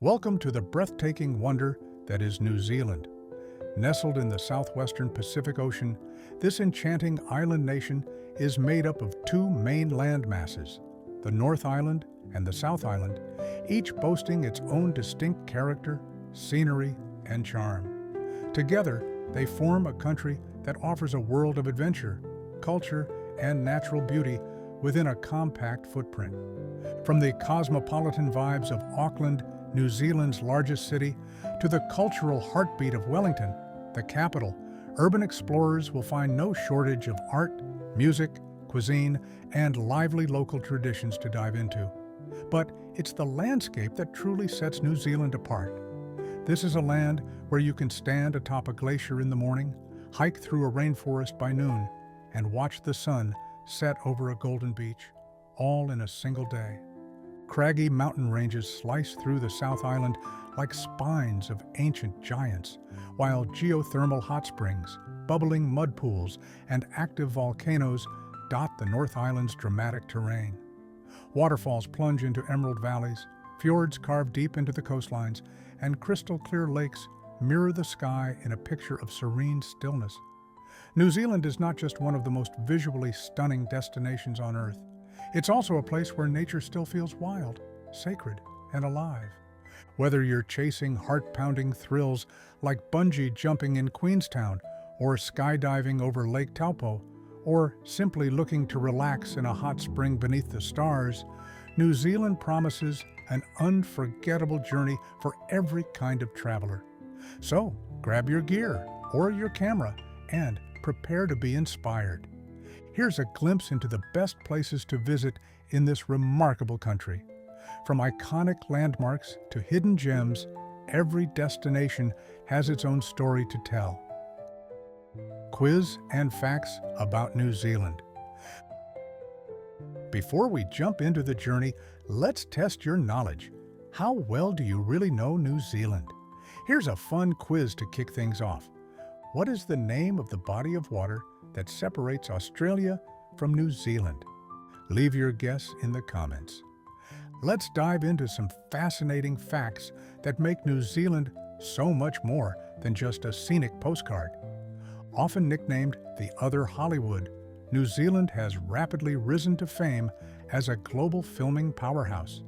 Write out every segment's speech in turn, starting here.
Welcome to the breathtaking wonder that is New Zealand. Nestled in the southwestern Pacific Ocean, this enchanting island nation is made up of two main landmasses, the North Island and the South Island, each boasting its own distinct character, scenery, and charm. Together, they form a country that offers a world of adventure, culture, and natural beauty within a compact footprint. From the cosmopolitan vibes of Auckland, New Zealand's largest city, to the cultural heartbeat of Wellington, the capital, urban explorers will find no shortage of art, music, cuisine, and lively local traditions to dive into. But it's the landscape that truly sets New Zealand apart. This is a land where you can stand atop a glacier in the morning, hike through a rainforest by noon, and watch the sun set over a golden beach, all in a single day. Craggy mountain ranges slice through the South Island like spines of ancient giants, while geothermal hot springs, bubbling mud pools, and active volcanoes dot the North Island's dramatic terrain. Waterfalls plunge into emerald valleys, fjords carve deep into the coastlines, and crystal-clear lakes mirror the sky in a picture of serene stillness. New Zealand is not just one of the most visually stunning destinations on Earth. It's also a place where nature still feels wild, sacred, and alive. Whether you're chasing heart-pounding thrills like bungee jumping in Queenstown, or skydiving over Lake Taupo, or simply looking to relax in a hot spring beneath the stars, New Zealand promises an unforgettable journey for every kind of traveler. So, grab your gear or your camera and prepare to be inspired. Here's a glimpse into the best places to visit in this remarkable country. From iconic landmarks to hidden gems, every destination has its own story to tell. Quiz and facts about New Zealand. Before we jump into the journey, let's test your knowledge. How well do you really know New Zealand? Here's a fun quiz to kick things off. What is the name of the body of water that separates Australia from New Zealand? Leave your guess in the comments. Let's dive into some fascinating facts that make New Zealand so much more than just a scenic postcard. Often nicknamed the Other Hollywood, New Zealand has rapidly risen to fame as a global filming powerhouse.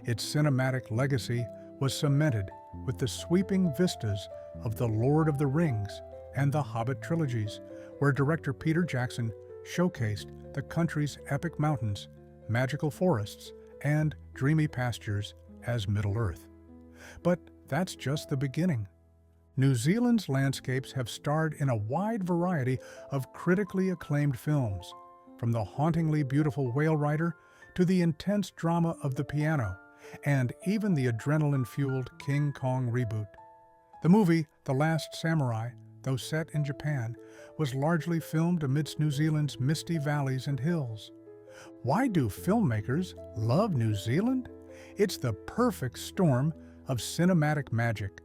Its cinematic legacy was cemented with the sweeping vistas of The Lord of the Rings and the Hobbit trilogies, where director Peter Jackson showcased the country's epic mountains, magical forests, and dreamy pastures as Middle-earth. But that's just the beginning. New Zealand's landscapes have starred in a wide variety of critically acclaimed films, from the hauntingly beautiful Whale Rider to the intense drama of The Piano, and even the adrenaline-fueled King Kong reboot. The movie The Last Samurai, though set in Japan, was largely filmed amidst New Zealand's misty valleys and hills. Why do filmmakers love New Zealand? It's the perfect storm of cinematic magic,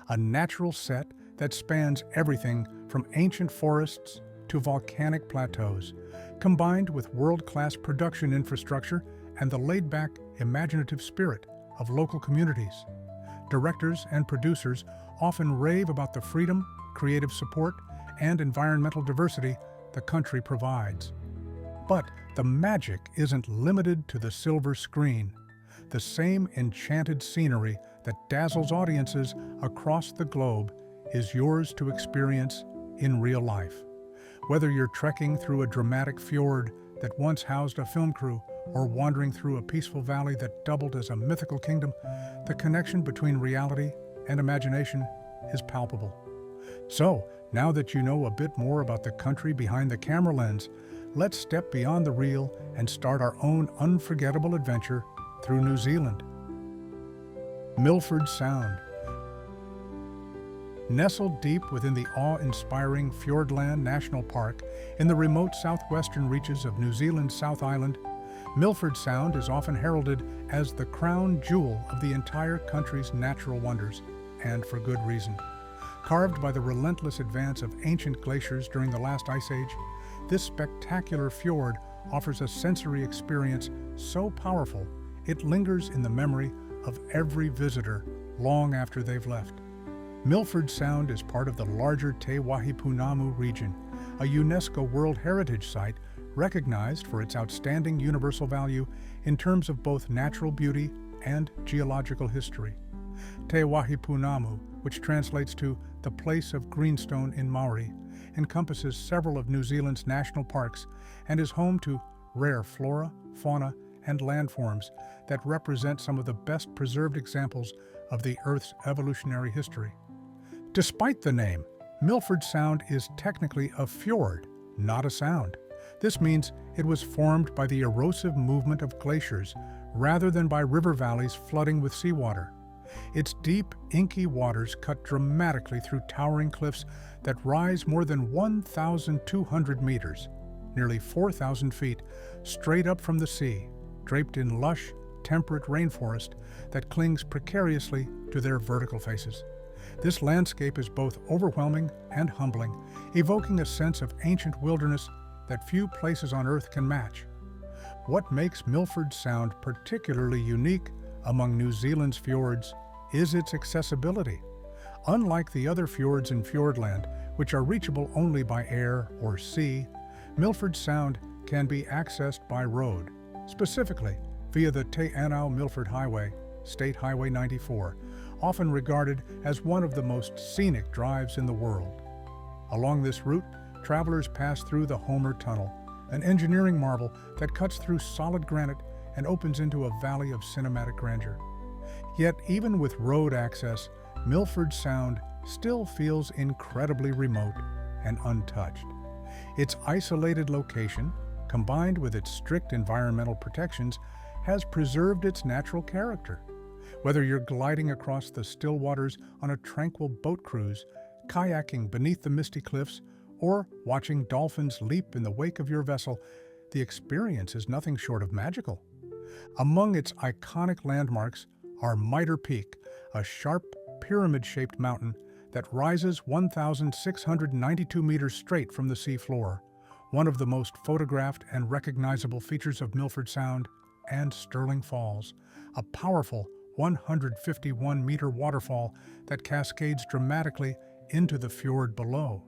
a natural set that spans everything from ancient forests to volcanic plateaus, combined with world-class production infrastructure and the laid-back, imaginative spirit of local communities. Directors and producers often rave about the freedom, creative support, and environmental diversity the country provides. But the magic isn't limited to the silver screen. The same enchanted scenery that dazzles audiences across the globe is yours to experience in real life. Whether you're trekking through a dramatic fjord that once housed a film crew, or wandering through a peaceful valley that doubled as a mythical kingdom, the connection between reality and imagination is palpable. So, now that you know a bit more about the country behind the camera lens, let's step beyond the reel and start our own unforgettable adventure through New Zealand. Milford Sound. Nestled deep within the awe-inspiring Fiordland National Park in the remote southwestern reaches of New Zealand's South Island, Milford Sound is often heralded as the crown jewel of the entire country's natural wonders, and for good reason. Carved by the relentless advance of ancient glaciers during the last ice age, this spectacular fjord offers a sensory experience so powerful it lingers in the memory of every visitor long after they've left. Milford Sound is part of the larger Te Waipunamu region, a UNESCO World Heritage Site recognized for its outstanding universal value in terms of both natural beauty and geological history. Te Waipunamu, which translates to the place of greenstone in Maori, encompasses several of New Zealand's national parks and is home to rare flora, fauna, and landforms that represent some of the best preserved examples of the Earth's evolutionary history. Despite the name, Milford Sound is technically a fjord, not a sound. This means it was formed by the erosive movement of glaciers rather than by river valleys flooding with seawater. Its deep, inky waters cut dramatically through towering cliffs that rise more than 1,200 meters, nearly 4,000 feet, straight up from the sea, draped in lush, temperate rainforest that clings precariously to their vertical faces. This landscape is both overwhelming and humbling, evoking a sense of ancient wilderness that few places on Earth can match. What makes Milford Sound particularly unique among New Zealand's fjords is its accessibility. Unlike the other fjords in Fiordland, which are reachable only by air or sea, Milford Sound can be accessed by road, specifically via the Te Anau-Milford Highway, State Highway 94, often regarded as one of the most scenic drives in the world. Along this route, travelers pass through the Homer Tunnel, an engineering marvel that cuts through solid granite and opens into a valley of cinematic grandeur. Yet even with road access, Milford Sound still feels incredibly remote and untouched. Its isolated location, combined with its strict environmental protections, has preserved its natural character. Whether you're gliding across the still waters on a tranquil boat cruise, kayaking beneath the misty cliffs, or watching dolphins leap in the wake of your vessel, the experience is nothing short of magical. Among its iconic landmarks are Mitre Peak, a sharp, pyramid-shaped mountain that rises 1,692 meters straight from the seafloor, one of the most photographed and recognizable features of Milford Sound, and Stirling Falls, a powerful 151-meter waterfall that cascades dramatically into the fjord below.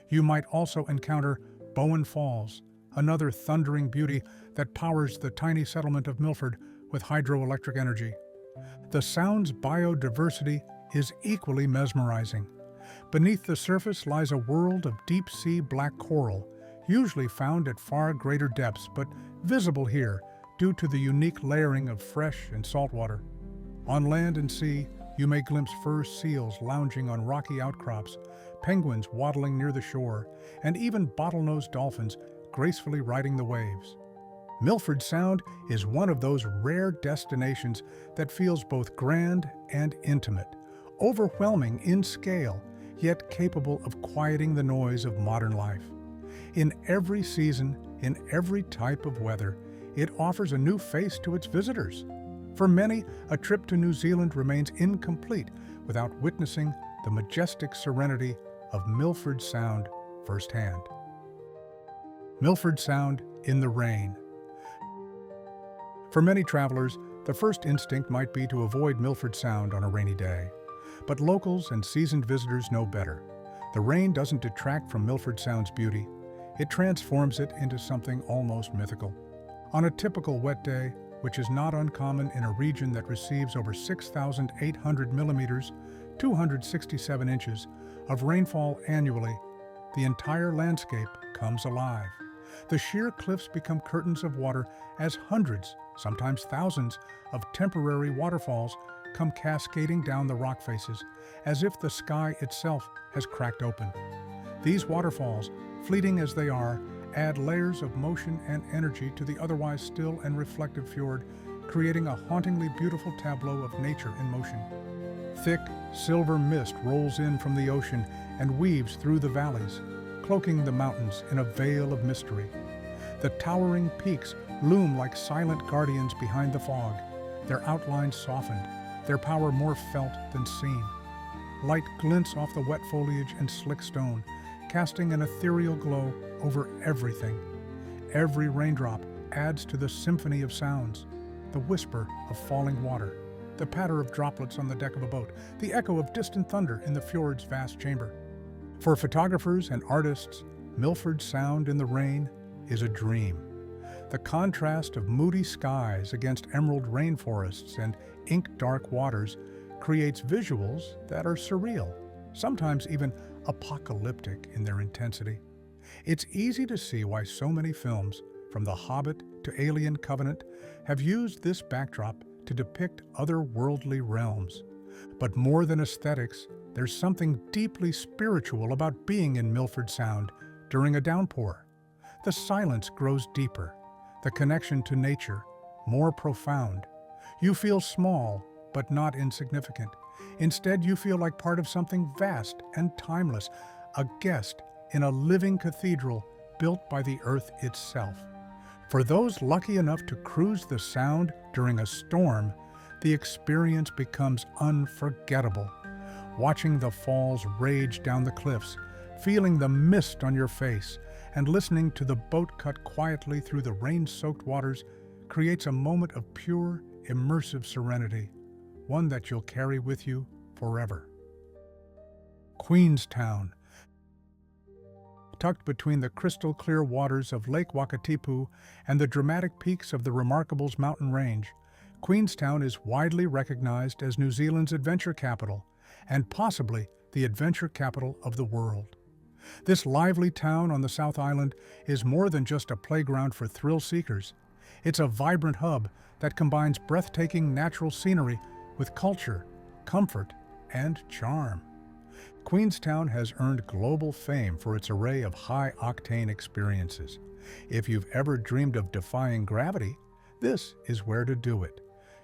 You might also encounter Bowen Falls, another thundering beauty that powers the tiny settlement of Milford with hydroelectric energy. The Sound's biodiversity is equally mesmerizing. Beneath the surface lies a world of deep-sea black coral, usually found at far greater depths, but visible here due to the unique layering of fresh and salt water. On land and sea, you may glimpse fur seals lounging on rocky outcrops, penguins waddling near the shore, and even bottlenose dolphins gracefully riding the waves. Milford Sound is one of those rare destinations that feels both grand and intimate, overwhelming in scale, yet capable of quieting the noise of modern life. In every season, in every type of weather, it offers a new face to its visitors. For many, a trip to New Zealand remains incomplete without witnessing the majestic serenity of Milford Sound firsthand. Milford Sound in the rain. For many travelers, the first instinct might be to avoid Milford Sound on a rainy day. But locals and seasoned visitors know better. The rain doesn't detract from Milford Sound's beauty. It transforms it into something almost mythical. On a typical wet day, which is not uncommon in a region that receives over 6,800 millimeters, 267 inches, of rainfall annually, the entire landscape comes alive. The sheer cliffs become curtains of water as hundreds, sometimes thousands, of temporary waterfalls come cascading down the rock faces, as if the sky itself has cracked open. These waterfalls, fleeting as they are, add layers of motion and energy to the otherwise still and reflective fjord, creating a hauntingly beautiful tableau of nature in motion. Thick, silver mist rolls in from the ocean and weaves through the valleys, cloaking the mountains in a veil of mystery. The towering peaks loom like silent guardians behind the fog, their outlines softened, their power more felt than seen. Light glints off the wet foliage and slick stone, casting an ethereal glow over everything. Every raindrop adds to the symphony of sounds, the whisper of falling water, the patter of droplets on the deck of a boat, the echo of distant thunder in the fjord's vast chamber. For photographers and artists, Milford Sound in the rain is a dream. The contrast of moody skies against emerald rainforests and ink-dark waters creates visuals that are surreal, sometimes even apocalyptic in their intensity. It's easy to see why so many films, from The Hobbit to Alien Covenant, have used this backdrop to depict otherworldly realms. But more than aesthetics, there's something deeply spiritual about being in Milford Sound during a downpour. The silence grows deeper, the connection to nature more profound. You feel small, but not insignificant. Instead, you feel like part of something vast and timeless, a guest in a living cathedral built by the earth itself. For those lucky enough to cruise the Sound during a storm, the experience becomes unforgettable. Watching the falls rage down the cliffs, feeling the mist on your face, and listening to the boat cut quietly through the rain-soaked waters creates a moment of pure, immersive serenity, one that you'll carry with you forever. Queenstown. Tucked between the crystal-clear waters of Lake Wakatipu and the dramatic peaks of the Remarkables mountain range, Queenstown is widely recognized as New Zealand's adventure capital, and possibly the adventure capital of the world. This lively town on the South Island is more than just a playground for thrill-seekers. It's a vibrant hub that combines breathtaking natural scenery with culture, comfort, and charm. Queenstown has earned global fame for its array of high-octane experiences. If you've ever dreamed of defying gravity, this is where to do it.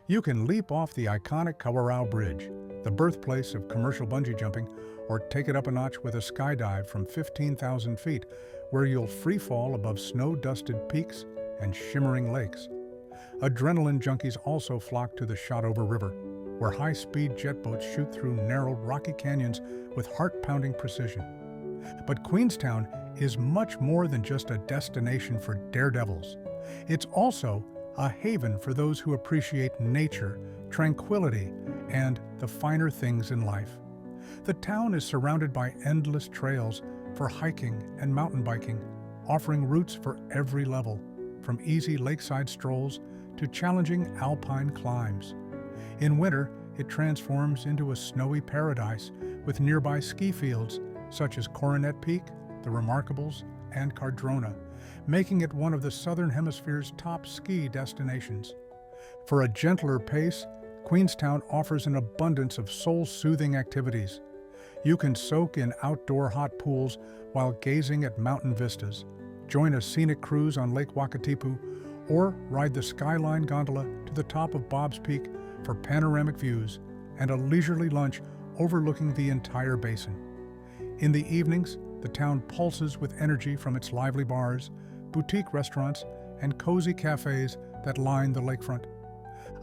You can leap off the iconic Kawarau Bridge, the birthplace of commercial bungee jumping, or take it up a notch with a skydive from 15,000 feet, where you'll free fall above snow-dusted peaks and shimmering lakes. Adrenaline junkies also flock to the Shotover River, where high-speed jet boats shoot through narrow, rocky canyons with heart-pounding precision. But Queenstown is much more than just a destination for daredevils. It's also a haven for those who appreciate nature, tranquility, and the finer things in life. The town is surrounded by endless trails for hiking and mountain biking, offering routes for every level, from easy lakeside strolls to challenging alpine climbs. In winter, it transforms into a snowy paradise with nearby ski fields such as Coronet Peak, the Remarkables, and Cardrona, making it one of the Southern Hemisphere's top ski destinations. For a gentler pace, Queenstown offers an abundance of soul-soothing activities. You can soak in outdoor hot pools while gazing at mountain vistas, join a scenic cruise on Lake Wakatipu, or ride the Skyline gondola to the top of Bob's Peak for panoramic views and a leisurely lunch overlooking the entire basin. In the evenings, the town pulses with energy from its lively bars, boutique restaurants, and cozy cafes that line the lakefront.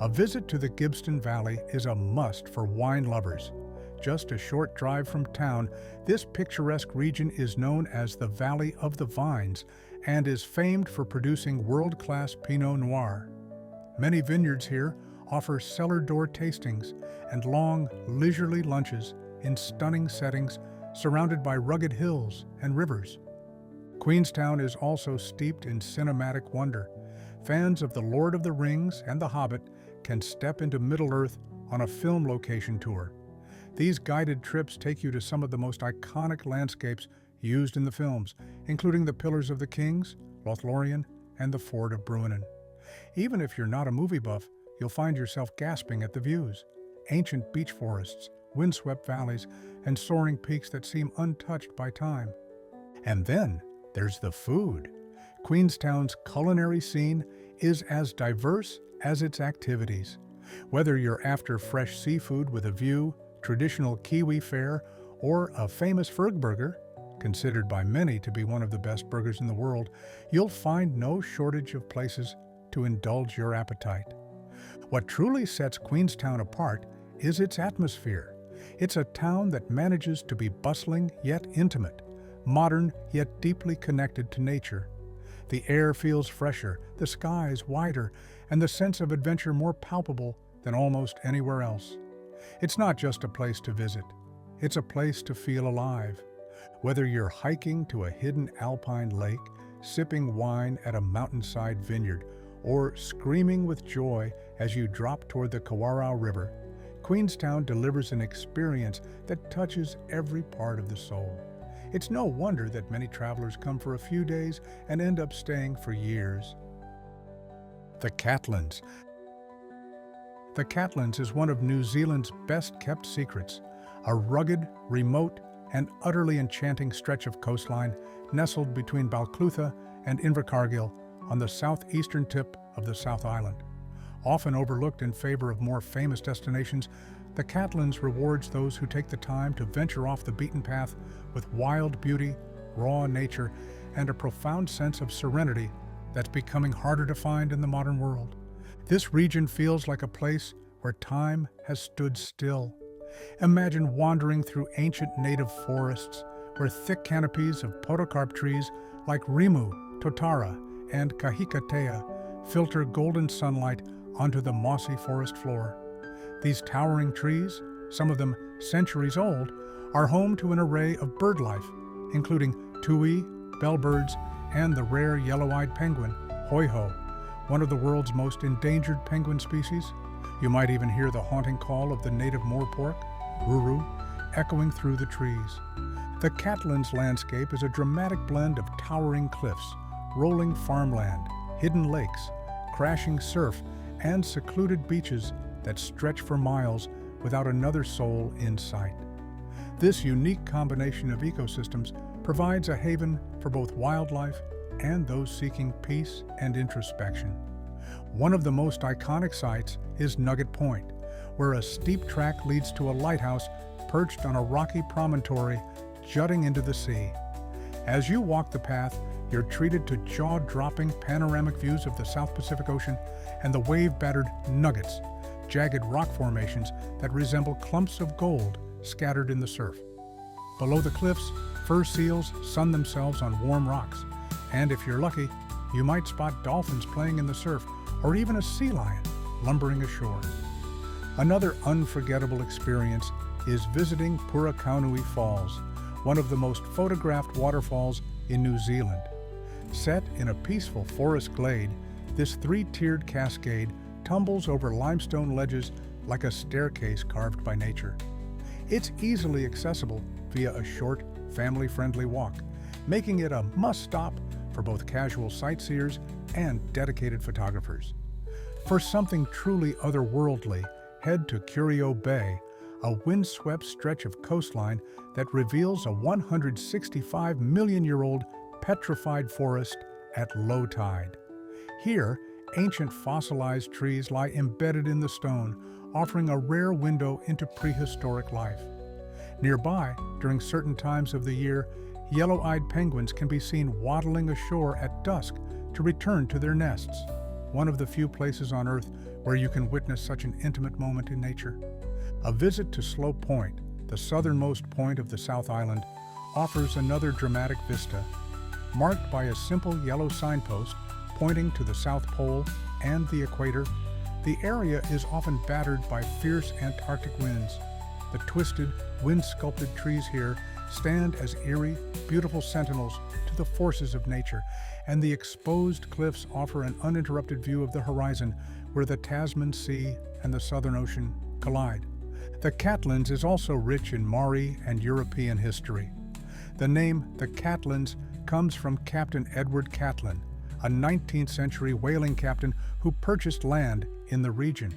A visit to the Gibbston Valley is a must for wine lovers. Just a short drive from town, this picturesque region is known as the Valley of the Vines and is famed for producing world-class Pinot Noir. Many vineyards here offer cellar-door tastings and long, leisurely lunches in stunning settings surrounded by rugged hills and rivers. Queenstown is also steeped in cinematic wonder. Fans of The Lord of the Rings and The Hobbit can step into Middle-earth on a film location tour. These guided trips take you to some of the most iconic landscapes used in the films, including the Pillars of the Kings, Lothlorien, and the Ford of Bruinen. Even if you're not a movie buff, you'll find yourself gasping at the views. Ancient beech forests, windswept valleys, and soaring peaks that seem untouched by time. And then there's the food. Queenstown's culinary scene is as diverse as its activities. Whether you're after fresh seafood with a view, traditional Kiwi fare, or a famous Ferg burger, considered by many to be one of the best burgers in the world, you'll find no shortage of places to indulge your appetite. What truly sets Queenstown apart is its atmosphere. It's a town that manages to be bustling yet intimate, modern yet deeply connected to nature. The air feels fresher, the skies wider, and the sense of adventure more palpable than almost anywhere else. It's not just a place to visit, it's a place to feel alive. Whether you're hiking to a hidden alpine lake, sipping wine at a mountainside vineyard, or screaming with joy as you drop toward the Kawarau River, Queenstown delivers an experience that touches every part of the soul. It's no wonder that many travelers come for a few days and end up staying for years. The Catlins. The Catlins is one of New Zealand's best-kept secrets, a rugged, remote, and utterly enchanting stretch of coastline nestled between Balclutha and Invercargill on the southeastern tip of the South Island. Often overlooked in favor of more famous destinations, the Catlins rewards those who take the time to venture off the beaten path with wild beauty, raw nature, and a profound sense of serenity that's becoming harder to find in the modern world. This region feels like a place where time has stood still. Imagine wandering through ancient native forests where thick canopies of podocarp trees like Rimu, Totara, and Kahikatea filter golden sunlight onto the mossy forest floor. These towering trees, some of them centuries old, are home to an array of bird life, including tui, bellbirds, and the rare yellow-eyed penguin, hoiho, one of the world's most endangered penguin species. You might even hear the haunting call of the native moorpork, ruru, echoing through the trees. The Catlins landscape is a dramatic blend of towering cliffs, rolling farmland, hidden lakes, crashing surf, and secluded beaches that stretch for miles without another soul in sight. This unique combination of ecosystems provides a haven for both wildlife and those seeking peace and introspection. One of the most iconic sites is Nugget Point, where a steep track leads to a lighthouse perched on a rocky promontory jutting into the sea. As you walk the path, you're treated to jaw-dropping panoramic views of the South Pacific Ocean and the wave-battered nuggets, jagged rock formations that resemble clumps of gold scattered in the surf. Below the cliffs, fur seals sun themselves on warm rocks, and if you're lucky, you might spot dolphins playing in the surf or even a sea lion lumbering ashore. Another unforgettable experience is visiting Purakaunui Falls, one of the most photographed waterfalls in New Zealand. Set in a peaceful forest glade, this three-tiered cascade tumbles over limestone ledges like a staircase carved by nature. It's easily accessible via a short, family-friendly walk, making it a must-stop for both casual sightseers and dedicated photographers. For something truly otherworldly, head to Curio Bay, a windswept stretch of coastline that reveals a 165-million-year-old petrified forest at low tide. Here, ancient fossilized trees lie embedded in the stone, offering a rare window into prehistoric life. Nearby, during certain times of the year, yellow-eyed penguins can be seen waddling ashore at dusk to return to their nests, one of the few places on Earth where you can witness such an intimate moment in nature. A visit to Slope Point, the southernmost point of the South Island, offers another dramatic vista. Marked by a simple yellow signpost pointing to the South Pole and the equator, the area is often battered by fierce Antarctic winds. The twisted, wind-sculpted trees here stand as eerie, beautiful sentinels to the forces of nature, and the exposed cliffs offer an uninterrupted view of the horizon where the Tasman Sea and the Southern Ocean collide. The Catlins is also rich in Maori and European history. The name the Catlins comes from Captain Edward Catlin, a 19th century whaling captain who purchased land in the region.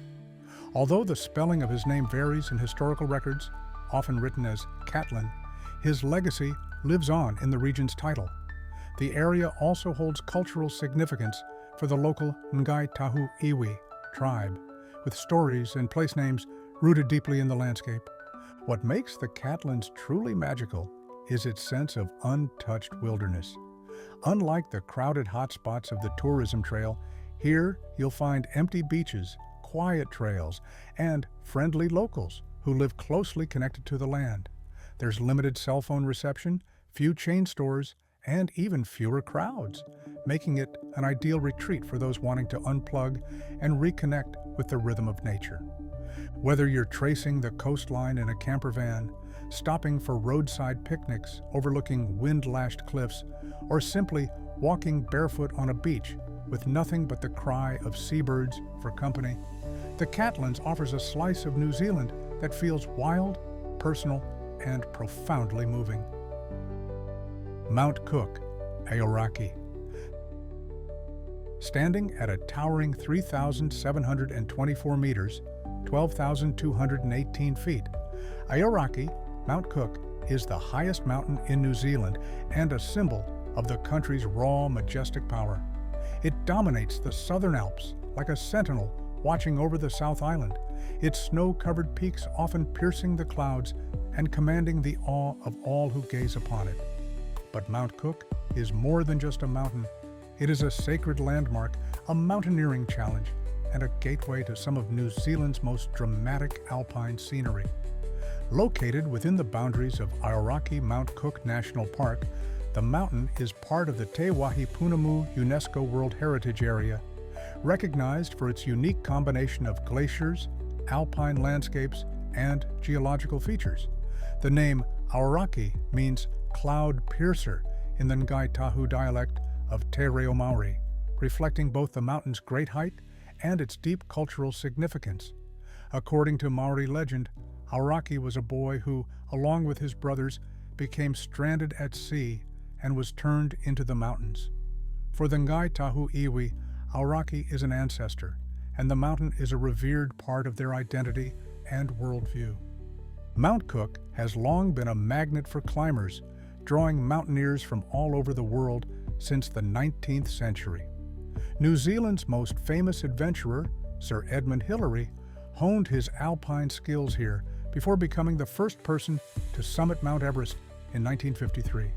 Although the spelling of his name varies in historical records, often written as Catlin, his legacy lives on in the region's title. The area also holds cultural significance for the local Ngai Tahu Iwi tribe, with stories and place names rooted deeply in the landscape. What makes the Catlins truly magical is its sense of untouched wilderness. Unlike the crowded hotspots of the tourism trail, here you'll find empty beaches, quiet trails, and friendly locals who live closely connected to the land. There's limited cell phone reception, few chain stores, and even fewer crowds, making it an ideal retreat for those wanting to unplug and reconnect with the rhythm of nature. Whether you're tracing the coastline in a camper van, stopping for roadside picnics overlooking wind-lashed cliffs, or simply walking barefoot on a beach with nothing but the cry of seabirds for company, the Catlins offers a slice of New Zealand that feels wild, personal, and profoundly moving. Mount Cook, Aoraki. Standing at a towering 3,724 meters, 12,218 feet, Aoraki, Mount Cook, is the highest mountain in New Zealand and a symbol of the country's raw, majestic power. It dominates the Southern Alps like a sentinel watching over the South Island, its snow-covered peaks often piercing the clouds and commanding the awe of all who gaze upon it. But Mount Cook is more than just a mountain. It is a sacred landmark, a mountaineering challenge, and a gateway to some of New Zealand's most dramatic alpine scenery. Located within the boundaries of Aoraki Mount Cook National Park, the mountain is part of the Te Waipunamu UNESCO World Heritage Area, recognized for its unique combination of glaciers, alpine landscapes, and geological features. The name Aoraki means cloud piercer in the Ngai Tahu dialect of Te Reo Maori, reflecting both the mountain's great height and its deep cultural significance. According to Maori legend, Aoraki was a boy who, along with his brothers, became stranded at sea and was turned into the mountains. For the Ngai Tahu iwi, Aoraki is an ancestor, and the mountain is a revered part of their identity and worldview. Mount Cook has long been a magnet for climbers, drawing mountaineers from all over the world since the 19th century. New Zealand's most famous adventurer, Sir Edmund Hillary, honed his alpine skills here before becoming the first person to summit Mount Everest in 1953.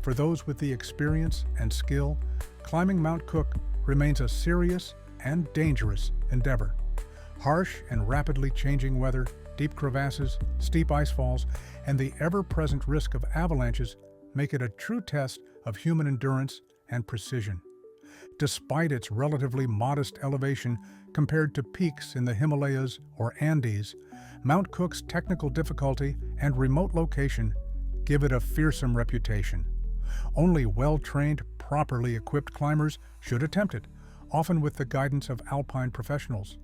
For those with the experience and skill, climbing Mount Cook remains a serious and dangerous endeavor. Harsh and rapidly changing weather, deep crevasses, steep ice falls, and the ever-present risk of avalanches make it a true test of human endurance and precision. Despite its relatively modest elevation compared to peaks in the Himalayas or Andes, Mount Cook's technical difficulty and remote location give it a fearsome reputation. Only well-trained, properly equipped climbers should attempt it, often with the guidance of alpine professionals.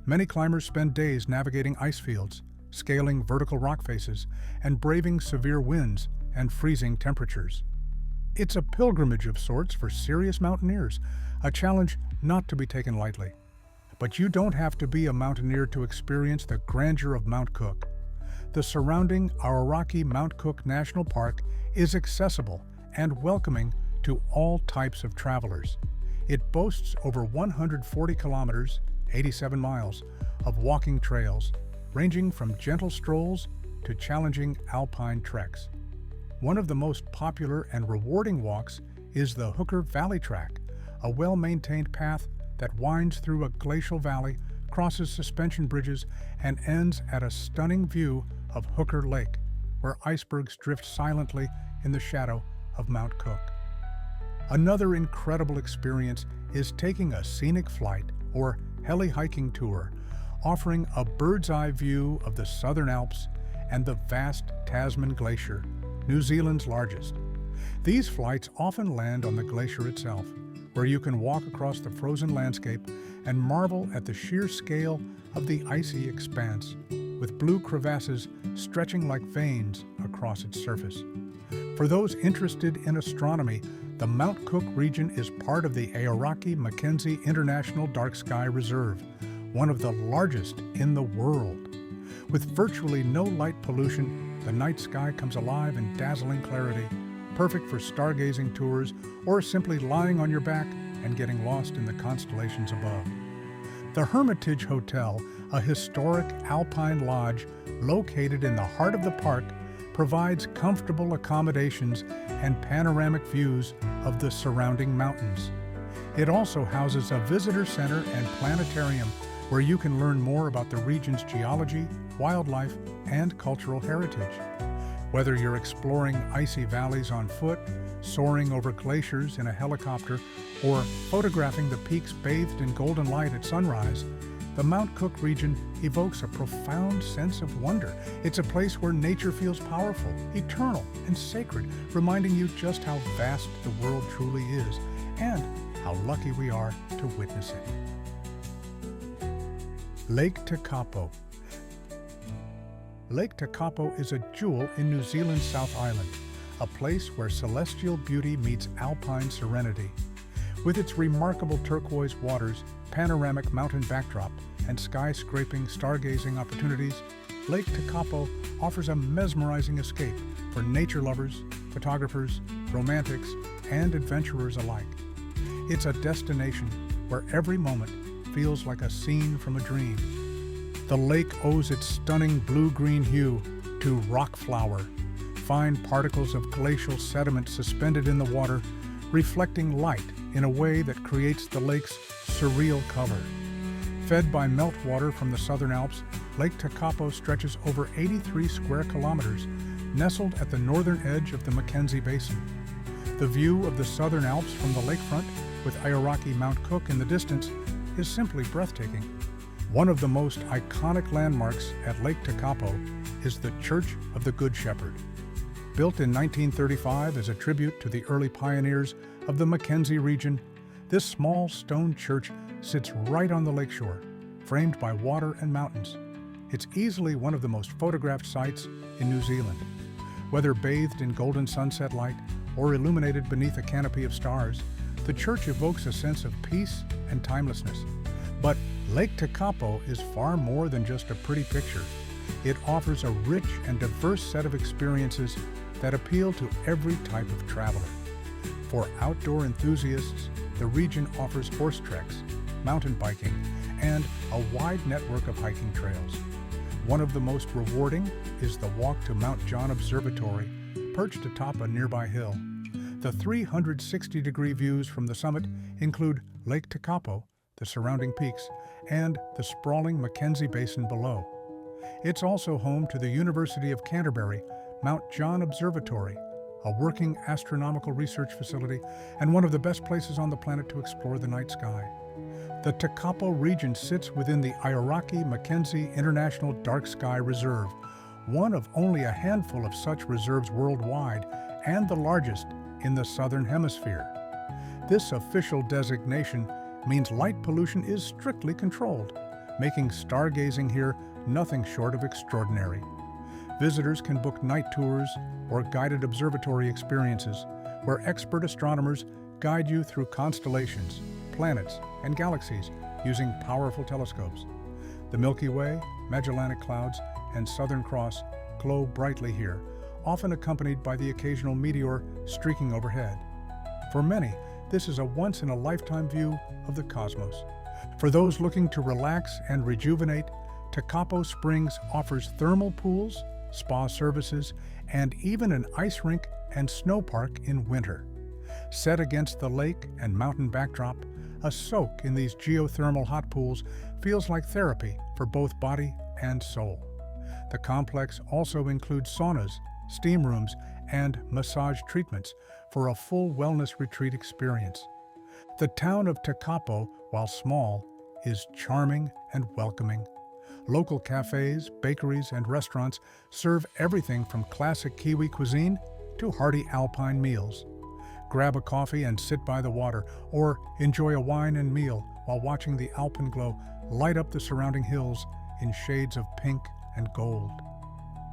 Many climbers spend days navigating ice fields, scaling vertical rock faces, and braving severe winds and freezing temperatures. It's a pilgrimage of sorts for serious mountaineers, a challenge not to be taken lightly. But you don't have to be a mountaineer to experience the grandeur of Mount Cook. The surrounding Aoraki Mount Cook National Park is accessible and welcoming to all types of travelers. It boasts over 140 kilometers, 87 miles, of walking trails, ranging from gentle strolls to challenging alpine treks. One of the most popular and rewarding walks is the Hooker Valley Track, a well-maintained path that winds through a glacial valley, crosses suspension bridges, and ends at a stunning view of Hooker Lake, where icebergs drift silently in the shadow of Mount Cook. Another incredible experience is taking a scenic flight or heli-hiking tour, offering a bird's-eye view of the Southern Alps and the vast Tasman Glacier, New Zealand's largest. These flights often land on the glacier itself, where you can walk across the frozen landscape and marvel at the sheer scale of the icy expanse, with blue crevasses stretching like veins across its surface. For those interested in astronomy, the Mount Cook region is part of the Aoraki Mackenzie International Dark Sky Reserve, one of the largest in the world. With virtually no light pollution, the night sky comes alive in dazzling clarity, perfect for stargazing tours or simply lying on your back and getting lost in the constellations above. The Hermitage Hotel, a historic alpine lodge located in the heart of the park, provides comfortable accommodations and panoramic views of the surrounding mountains. It also houses a visitor center and planetarium where you can learn more about the region's geology, wildlife, and cultural heritage. Whether you're exploring icy valleys on foot, soaring over glaciers in a helicopter, or photographing the peaks bathed in golden light at sunrise, The Mount Cook region evokes a profound sense of wonder. It's a place where nature feels powerful, eternal, and sacred, reminding you just how vast the world truly is and how lucky we are to witness it. Lake Tekapo. Lake Tekapo is a jewel in New Zealand's South Island, a place where celestial beauty meets alpine serenity. With its remarkable turquoise waters, panoramic mountain backdrop, and sky-scraping stargazing opportunities, Lake Tekapo offers a mesmerizing escape for nature lovers, photographers, romantics, and adventurers alike. It's a destination where every moment feels like a scene from a dream. The lake owes its stunning blue-green hue to rock flour, fine particles of glacial sediment suspended in the water, reflecting light in a way that creates the lake's surreal color. Fed by meltwater from the Southern Alps, Lake Tekapo stretches over 83 square kilometers, nestled at the northern edge of the Mackenzie Basin. The view of the Southern Alps from the lakefront, with Aoraki Mount Cook in the distance, is simply breathtaking. One of the most iconic landmarks at Lake Tekapo is the Church of the Good Shepherd. Built in 1935 as a tribute to the early pioneers of the Mackenzie region, this small stone church sits right on the lakeshore, framed by water and mountains. It's easily one of the most photographed sites in New Zealand. Whether bathed in golden sunset light or illuminated beneath a canopy of stars, the church evokes a sense of peace and timelessness. But Lake Tekapo is far more than just a pretty picture. It offers a rich and diverse set of experiences that appeal to every type of traveler. For outdoor enthusiasts, the region offers horse treks, mountain biking, and a wide network of hiking trails. One of the most rewarding is the walk to Mount John Observatory, perched atop a nearby hill. The 360-degree views from the summit include Lake Tekapo, the surrounding peaks, and the sprawling Mackenzie Basin below. It's also home to the University of Canterbury Mount John Observatory, a working astronomical research facility and one of the best places on the planet to explore the night sky. The Tekapo region sits within the Aoraki Mackenzie International Dark Sky Reserve, one of only a handful of such reserves worldwide and the largest in the Southern Hemisphere. This official designation means light pollution is strictly controlled, making stargazing here nothing short of extraordinary. Visitors can book night tours or guided observatory experiences, where expert astronomers guide you through constellations, planets, and galaxies using powerful telescopes. The Milky Way, Magellanic Clouds, and Southern Cross glow brightly here, often accompanied by the occasional meteor streaking overhead. For many, this is a once-in-a-lifetime view of the cosmos. For those looking to relax and rejuvenate, Tekapo Springs offers thermal pools, spa services, and even an ice rink and snow park in winter. Set against the lake and mountain backdrop, a soak in these geothermal hot pools feels like therapy for both body and soul. The complex also includes saunas, steam rooms, and massage treatments for a full wellness retreat experience. The town of Tekapo, while small, is charming and welcoming. Local cafes, bakeries, and restaurants serve everything from classic Kiwi cuisine to hearty alpine meals. Grab a coffee and sit by the water, or enjoy a wine and meal while watching the alpenglow light up the surrounding hills in shades of pink and gold.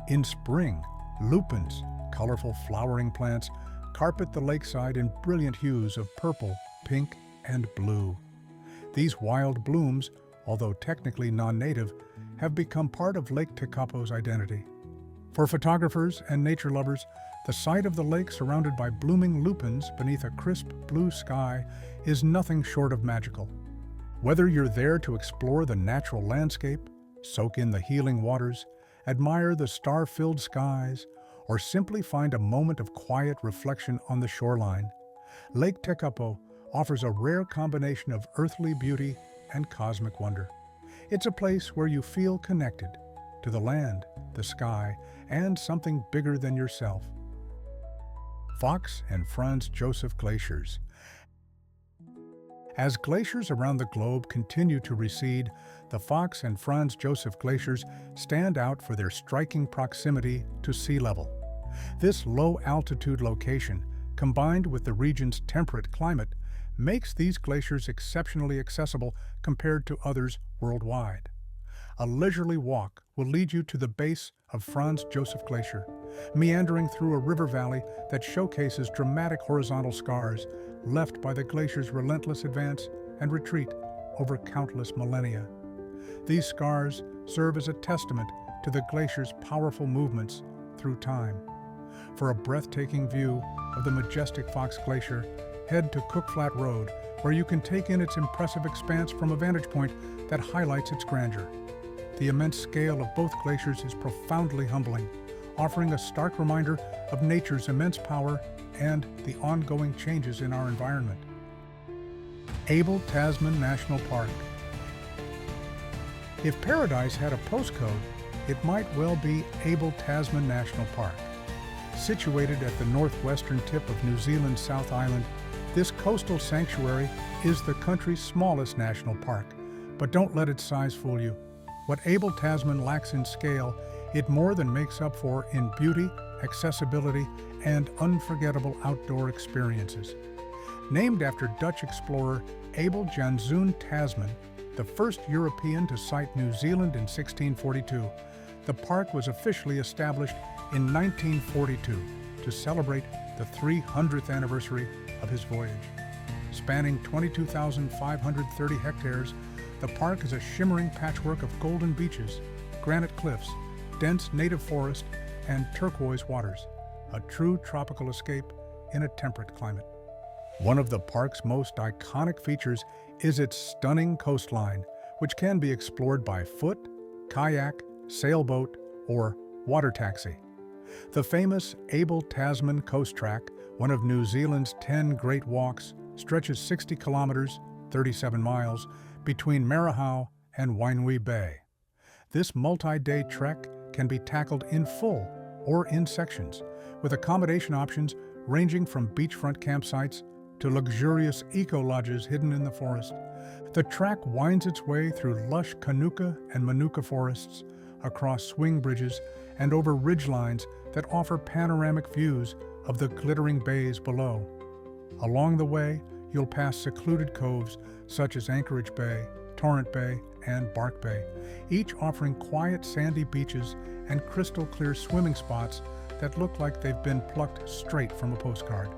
In spring, lupins, colorful flowering plants, carpet the lakeside in brilliant hues of purple, pink, and blue. These wild blooms, although technically non-native, have become part of Lake Tekapo's identity. For photographers and nature lovers, the sight of the lake surrounded by blooming lupins beneath a crisp blue sky is nothing short of magical. Whether you're there to explore the natural landscape, soak in the healing waters, admire the star-filled skies, or simply find a moment of quiet reflection on the shoreline, Lake Tekapo offers a rare combination of earthly beauty and cosmic wonder. It's a place where you feel connected to the land, the sky, and something bigger than yourself. Fox and Franz Josef Glaciers. As glaciers around the globe continue to recede, the Fox and Franz Josef glaciers stand out for their striking proximity to sea level. This low-altitude location, combined with the region's temperate climate, makes these glaciers exceptionally accessible compared to others worldwide. A leisurely walk will lead you to the base of Franz Josef Glacier, meandering through a river valley that showcases dramatic horizontal scars left by the glacier's relentless advance and retreat over countless millennia. These scars serve as a testament to the glacier's powerful movements through time. For a breathtaking view of the majestic Fox Glacier, head to Cook Flat Road, where you can take in its impressive expanse from a vantage point that highlights its grandeur. The immense scale of both glaciers is profoundly humbling, offering a stark reminder of nature's immense power and the ongoing changes in our environment. Abel Tasman National Park. If paradise had a postcode, it might well be Abel Tasman National Park. Situated at the northwestern tip of New Zealand's South Island, this coastal sanctuary is the country's smallest national park, but don't let its size fool you. What Abel Tasman lacks in scale, it more than makes up for in beauty, accessibility, and unforgettable outdoor experiences. Named after Dutch explorer Abel Janszoon Tasman, the first European to sight New Zealand in 1642, the park was officially established in 1942 to celebrate the 300th anniversary of his voyage. Spanning 22,530 hectares, the park is a shimmering patchwork of golden beaches, granite cliffs, dense native forest, and turquoise waters, a true tropical escape in a temperate climate. One of the park's most iconic features is its stunning coastline, which can be explored by foot, kayak, sailboat, or water taxi. The famous Abel Tasman Coast Track, one of New Zealand's 10 Great Walks, stretches 60 kilometers, 37 miles, between Marahau and Wainui Bay. This multi-day trek can be tackled in full or in sections, with accommodation options ranging from beachfront campsites to luxurious eco-lodges hidden in the forest. The track winds its way through lush Kanuka and Manuka forests, across swing bridges, and over ridgelines that offer panoramic views of the glittering bays below. Along the way, you'll pass secluded coves such as Anchorage Bay, Torrent Bay, and Bark Bay, each offering quiet sandy beaches and crystal-clear swimming spots that look like they've been plucked straight from a postcard.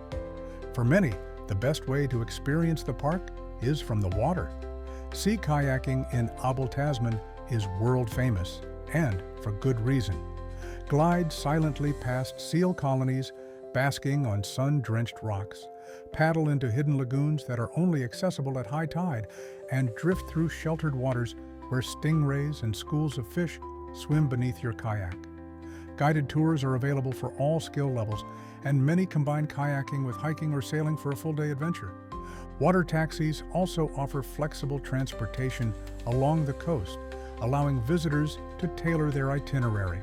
For many, the best way to experience the park is from the water. Sea kayaking in Abel Tasman is world famous, and for good reason. Glide silently past seal colonies, basking on sun-drenched rocks. Paddle into hidden lagoons that are only accessible at high tide, and drift through sheltered waters where stingrays and schools of fish swim beneath your kayak. Guided tours are available for all skill levels, and many combine kayaking with hiking or sailing for a full-day adventure. Water taxis also offer flexible transportation along the coast, allowing visitors to tailor their itinerary.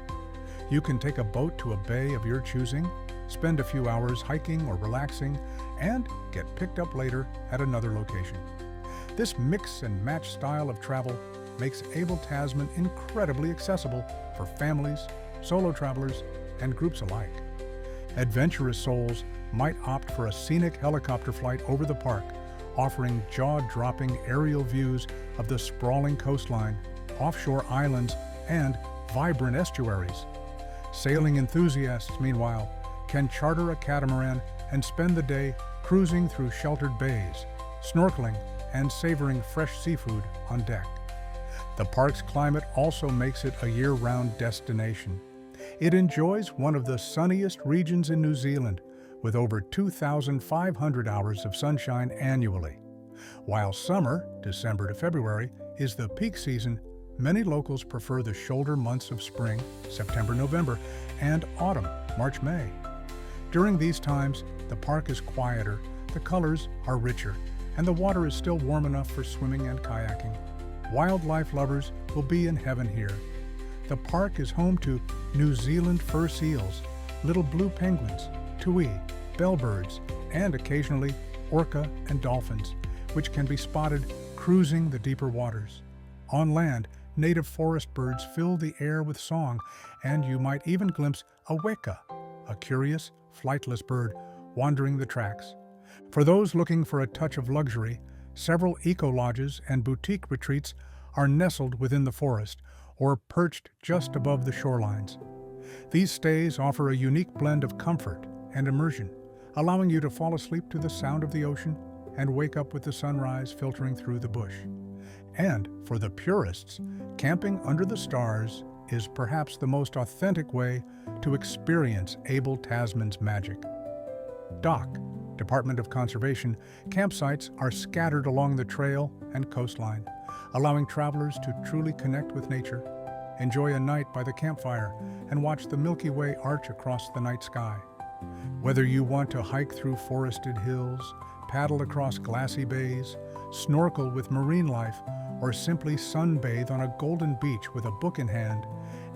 You can take a boat to a bay of your choosing, spend a few hours hiking or relaxing, and get picked up later at another location. This mix and match style of travel makes Abel Tasman incredibly accessible for families, solo travelers, and groups alike. Adventurous souls might opt for a scenic helicopter flight over the park, offering jaw-dropping aerial views of the sprawling coastline, offshore islands, and vibrant estuaries. Sailing enthusiasts, meanwhile, can charter a catamaran and spend the day cruising through sheltered bays, snorkeling, and savoring fresh seafood on deck. The park's climate also makes it a year-round destination. It enjoys one of the sunniest regions in New Zealand, with over 2,500 hours of sunshine annually. While summer, December to February, is the peak season, many locals prefer the shoulder months of spring, September-November, and autumn, March-May. During these times, the park is quieter, the colors are richer, and the water is still warm enough for swimming and kayaking. Wildlife lovers will be in heaven here. The park is home to New Zealand fur seals, little blue penguins, tui, bellbirds, and occasionally orca and dolphins, which can be spotted cruising the deeper waters. On land, native forest birds fill the air with song, and you might even glimpse a weka, a curious, flightless bird wandering the tracks. For those looking for a touch of luxury, several eco-lodges and boutique retreats are nestled within the forest or perched just above the shorelines. These stays offer a unique blend of comfort and immersion, allowing you to fall asleep to the sound of the ocean and wake up with the sunrise filtering through the bush. And for the purists, camping under the stars is perhaps the most authentic way to experience Abel Tasman's magic. DOC, Department of Conservation, campsites are scattered along the trail and coastline, allowing travelers to truly connect with nature, enjoy a night by the campfire, and watch the Milky Way arch across the night sky. Whether you want to hike through forested hills, paddle across glassy bays, snorkel with marine life, or simply sunbathe on a golden beach with a book in hand,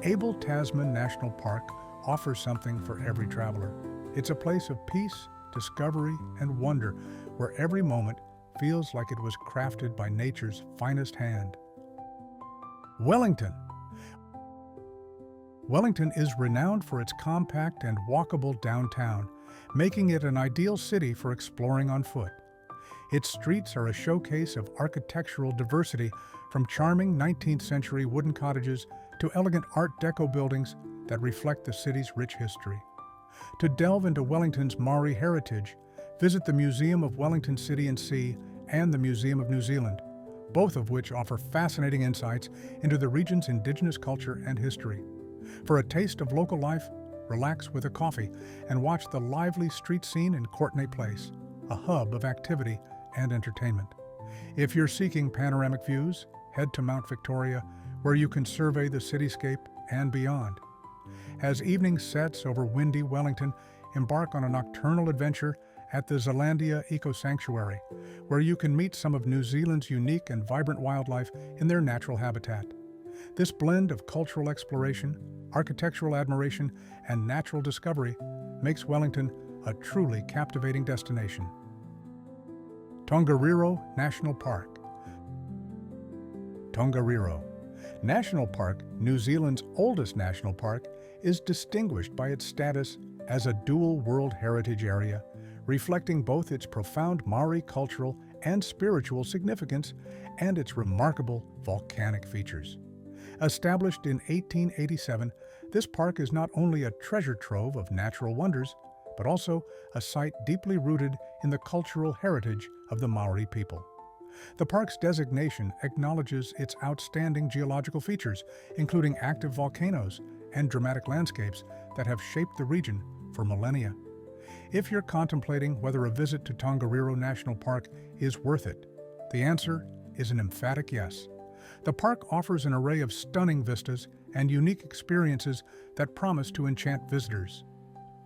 Abel Tasman National Park offers something for every traveler. It's a place of peace, discovery, and wonder where every moment feels like it was crafted by nature's finest hand. Wellington. Wellington is renowned for its compact and walkable downtown, making it an ideal city for exploring on foot. Its streets are a showcase of architectural diversity, from charming 19th century wooden cottages to elegant Art Deco buildings that reflect the city's rich history. To delve into Wellington's Maori heritage, visit the Museum of Wellington City and Sea and the Museum of New Zealand, both of which offer fascinating insights into the region's indigenous culture and history. For a taste of local life, relax with a coffee and watch the lively street scene in Courtenay Place, a hub of activity and entertainment. If you're seeking panoramic views, head to Mount Victoria, where you can survey the cityscape and beyond. As evening sets over windy Wellington, embark on a nocturnal adventure at the Zealandia Eco Sanctuary, where you can meet some of New Zealand's unique and vibrant wildlife in their natural habitat. This blend of cultural exploration, architectural admiration, and natural discovery makes Wellington a truly captivating destination. Tongariro National Park. Tongariro National Park, New Zealand's oldest national park, is distinguished by its status as a dual World Heritage Area, reflecting both its profound Maori cultural and spiritual significance and its remarkable volcanic features. Established in 1887, this park is not only a treasure trove of natural wonders, but also a site deeply rooted in the cultural heritage of the Maori people. The park's designation acknowledges its outstanding geological features, including active volcanoes and dramatic landscapes that have shaped the region for millennia. If you're contemplating whether a visit to Tongariro National Park is worth it, the answer is an emphatic yes. The park offers an array of stunning vistas and unique experiences that promise to enchant visitors.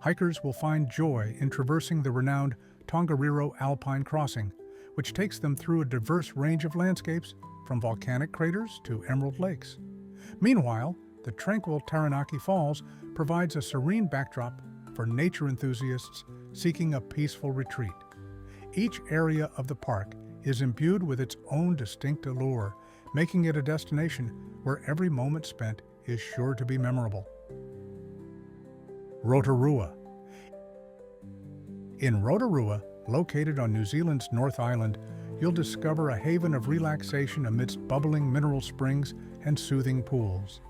Hikers will find joy in traversing the renowned Tongariro Alpine Crossing, which takes them through a diverse range of landscapes, from volcanic craters to emerald lakes. Meanwhile, the tranquil Taranaki Falls provides a serene backdrop for nature enthusiasts seeking a peaceful retreat. Each area of the park is imbued with its own distinct allure, making it a destination where every moment spent is sure to be memorable. Rotorua. In Rotorua, located on New Zealand's North Island, you'll discover a haven of relaxation amidst bubbling mineral springs and soothing pools.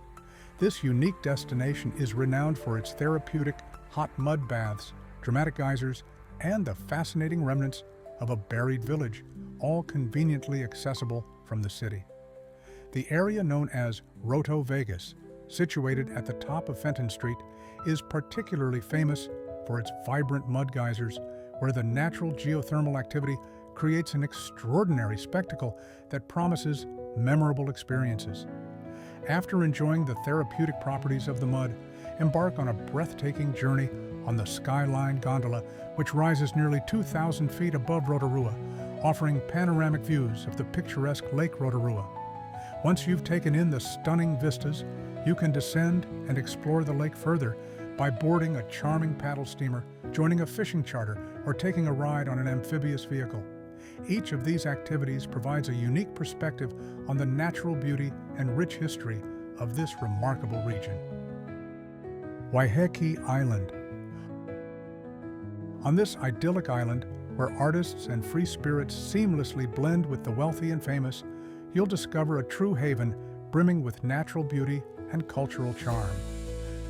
This unique destination is renowned for its therapeutic hot mud baths, dramatic geysers, and the fascinating remnants of a buried village, all conveniently accessible from the city. The area known as Roto Vegas, situated at the top of Fenton Street, is particularly famous for its vibrant mud geysers, where the natural geothermal activity creates an extraordinary spectacle that promises memorable experiences. After enjoying the therapeutic properties of the mud, embark on a breathtaking journey on the Skyline Gondola, which rises nearly 2,000 feet above Rotorua, offering panoramic views of the picturesque Lake Rotorua. Once you've taken in the stunning vistas, you can descend and explore the lake further by boarding a charming paddle steamer, joining a fishing charter, or taking a ride on an amphibious vehicle. Each of these activities provides a unique perspective on the natural beauty and rich history of this remarkable region. Waiheke Island. On this idyllic island, where artists and free spirits seamlessly blend with the wealthy and famous, you'll discover a true haven brimming with natural beauty and cultural charm.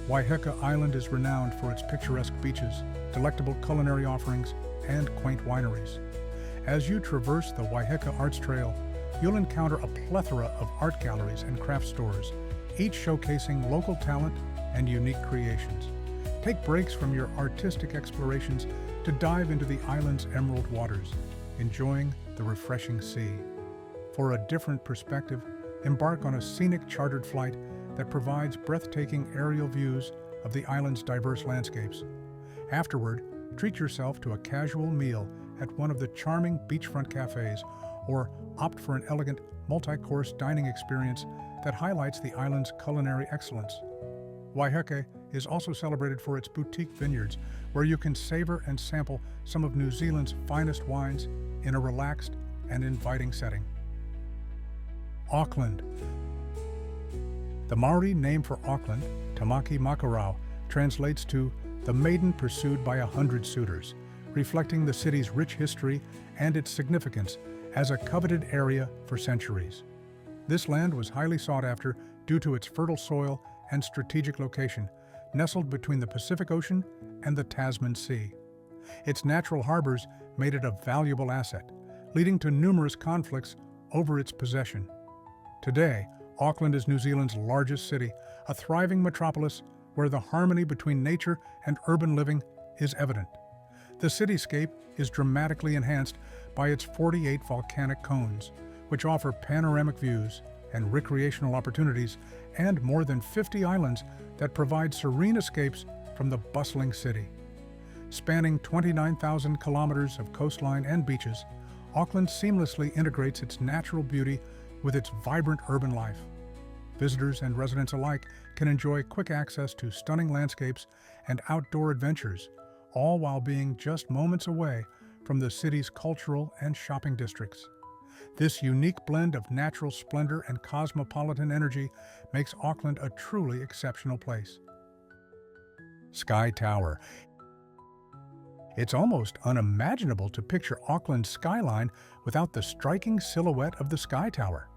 Waiheke Island is renowned for its picturesque beaches, delectable culinary offerings, and quaint wineries. As you traverse the Waiheke Arts Trail, you'll encounter a plethora of art galleries and craft stores, each showcasing local talent and unique creations. Take breaks from your artistic explorations to dive into the island's emerald waters, enjoying the refreshing sea. For a different perspective, embark on a scenic chartered flight that provides breathtaking aerial views of the island's diverse landscapes. Afterward, treat yourself to a casual meal at one of the charming beachfront cafes, or opt for an elegant, multi-course dining experience that highlights the island's culinary excellence. Waiheke is also celebrated for its boutique vineyards, where you can savor and sample some of New Zealand's finest wines in a relaxed and inviting setting. Auckland. The Maori name for Auckland, Tamaki Makarau, translates to the maiden pursued by 100 suitors, reflecting the city's rich history and its significance as a coveted area for centuries. This land was highly sought after due to its fertile soil and strategic location, nestled between the Pacific Ocean and the Tasman Sea. Its natural harbors made it a valuable asset, leading to numerous conflicts over its possession. Today, Auckland is New Zealand's largest city, a thriving metropolis where the harmony between nature and urban living is evident. The cityscape is dramatically enhanced by its 48 volcanic cones, which offer panoramic views and recreational opportunities, and more than 50 islands that provide serene escapes from the bustling city. Spanning 29,000 kilometers of coastline and beaches, Auckland seamlessly integrates its natural beauty with its vibrant urban life. Visitors and residents alike can enjoy quick access to stunning landscapes and outdoor adventures, all while being just moments away from the city's cultural and shopping districts. This unique blend of natural splendor and cosmopolitan energy makes Auckland a truly exceptional place. Sky Tower. It's almost unimaginable to picture Auckland's skyline without the striking silhouette of the Sky Tower.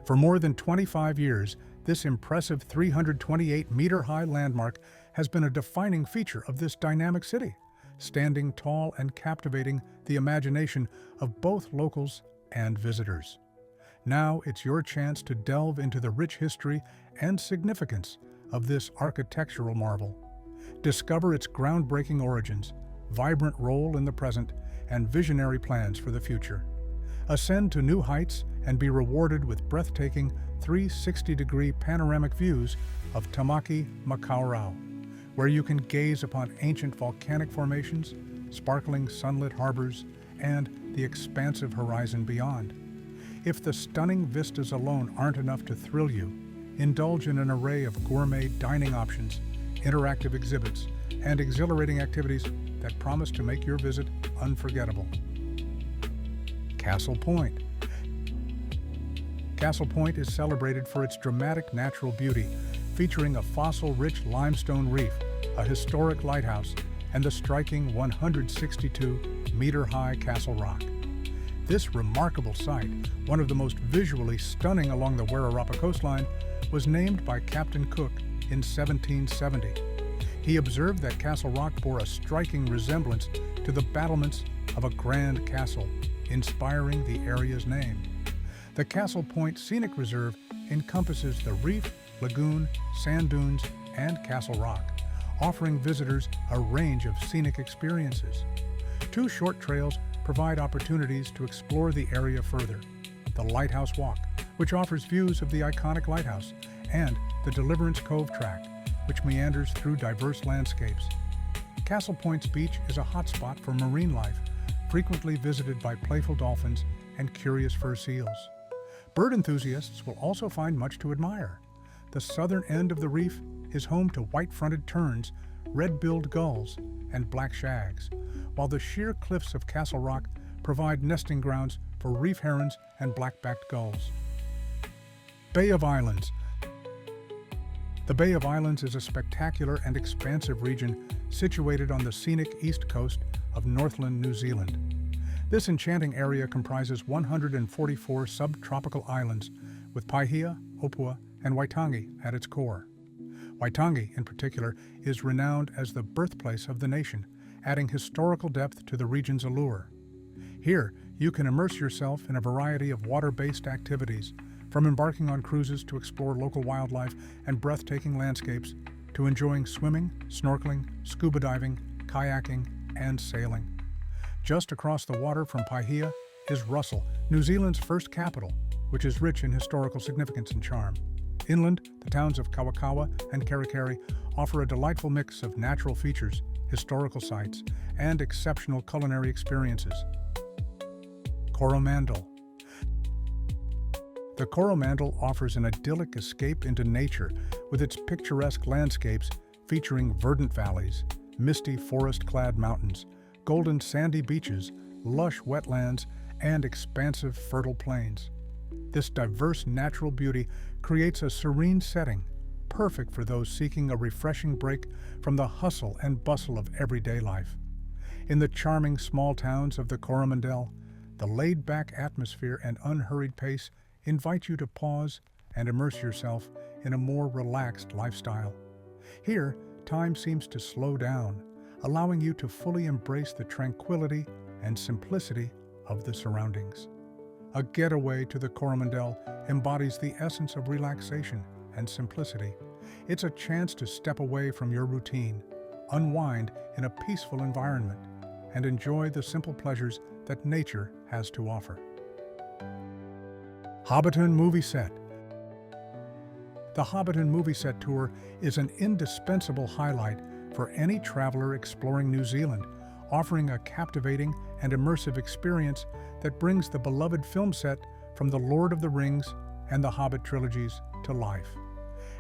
For more than 25 years, this impressive 328-meter-high landmark has been a defining feature of this dynamic city, standing tall and captivating the imagination of both locals and visitors. Now it's your chance to delve into the rich history and significance of this architectural marvel. Discover its groundbreaking origins, vibrant role in the present, and visionary plans for the future. Ascend to new heights and be rewarded with breathtaking 360-degree panoramic views of Tamaki Makarau, where you can gaze upon ancient volcanic formations, sparkling sunlit harbors, and the expansive horizon beyond. If the stunning vistas alone aren't enough to thrill you, indulge in an array of gourmet dining options, interactive exhibits, and exhilarating activities that promise to make your visit unforgettable. Castle Point. Castle Point is celebrated for its dramatic natural beauty, featuring a fossil-rich limestone reef, a historic lighthouse, and the striking 162-meter-high Castle Rock. This remarkable site, one of the most visually stunning along the Wairarapa coastline, was named by Captain Cook in 1770. He observed that Castle Rock bore a striking resemblance to the battlements of a grand castle, inspiring the area's name. The Castle Point Scenic Reserve encompasses the reef, lagoon, sand dunes, and Castle Rock, offering visitors a range of scenic experiences. Two short trails provide opportunities to explore the area further: the Lighthouse Walk, which offers views of the iconic lighthouse, and the Deliverance Cove Track, which meanders through diverse landscapes. Castle Point's beach is a hotspot for marine life, frequently visited by playful dolphins and curious fur seals. Bird enthusiasts will also find much to admire. The southern end of the reef is home to white-fronted terns, red-billed gulls, and black shags, while the sheer cliffs of Castle Rock provide nesting grounds for reef herons and black-backed gulls. Bay of Islands. The Bay of Islands is a spectacular and expansive region situated on the scenic east coast of Northland, New Zealand. This enchanting area comprises 144 subtropical islands, with Paihia, Opua, and Waitangi at its core. Waitangi, in particular, is renowned as the birthplace of the nation, adding historical depth to the region's allure. Here, you can immerse yourself in a variety of water-based activities, from embarking on cruises to explore local wildlife and breathtaking landscapes, to enjoying swimming, snorkeling, scuba diving, kayaking, and sailing. Just across the water from Paihia is Russell, New Zealand's first capital, which is rich in historical significance and charm. Inland, the towns of Kawakawa and Kerikeri offer a delightful mix of natural features, historical sites, and exceptional culinary experiences. Coromandel. The Coromandel offers an idyllic escape into nature with its picturesque landscapes featuring verdant valleys, misty forest-clad mountains, golden sandy beaches, lush wetlands, and expansive fertile plains. This diverse natural beauty creates a serene setting, perfect for those seeking a refreshing break from the hustle and bustle of everyday life. In the charming small towns of the Coromandel, the laid-back atmosphere and unhurried pace invite you to pause and immerse yourself in a more relaxed lifestyle. Here, time seems to slow down, allowing you to fully embrace the tranquility and simplicity of the surroundings. A getaway to the Coromandel embodies the essence of relaxation and simplicity. It's a chance to step away from your routine, unwind in a peaceful environment, and enjoy the simple pleasures that nature has to offer. Hobbiton Movie Set. The Hobbiton Movie Set Tour is an indispensable highlight for any traveler exploring New Zealand, offering a captivating and immersive experience that brings the beloved film set from The Lord of the Rings and the Hobbit trilogies to life.